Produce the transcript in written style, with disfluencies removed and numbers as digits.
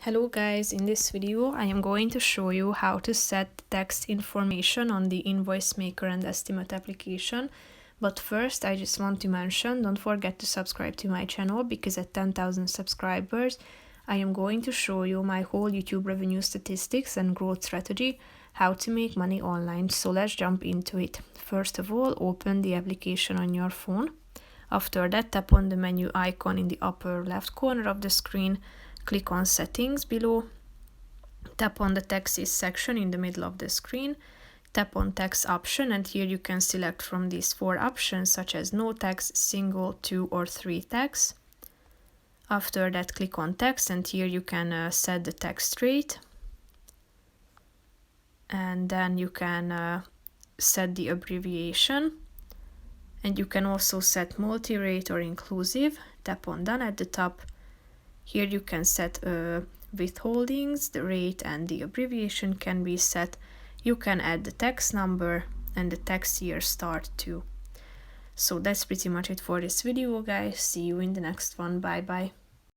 Hello guys, in this video I am going to show you how to set text information on the Invoice Maker and Estimate application. But first I just want to mention, don't forget to subscribe to my channel because at 10,000 subscribers I am going to show you my whole YouTube revenue statistics and growth strategy, how to make money online. So let's jump into it. First of all, open the application on your phone. After that, tap on the menu icon in the upper left corner of the screen. Click on Settings below, tap on the Taxes section in the middle of the screen, tap on Tax option, and here you can select from these four options such as no tax, single, 2 or 3 tax. After that, click on Tax, and here you can set the tax rate, and then you can set the abbreviation, and you can also set multi-rate or inclusive. Tap on Done at the top. Here you can set withholdings, the rate and the abbreviation can be set. You can add the tax number and the tax year start too. So that's pretty much it for this video, guys. See you in the next one. Bye bye.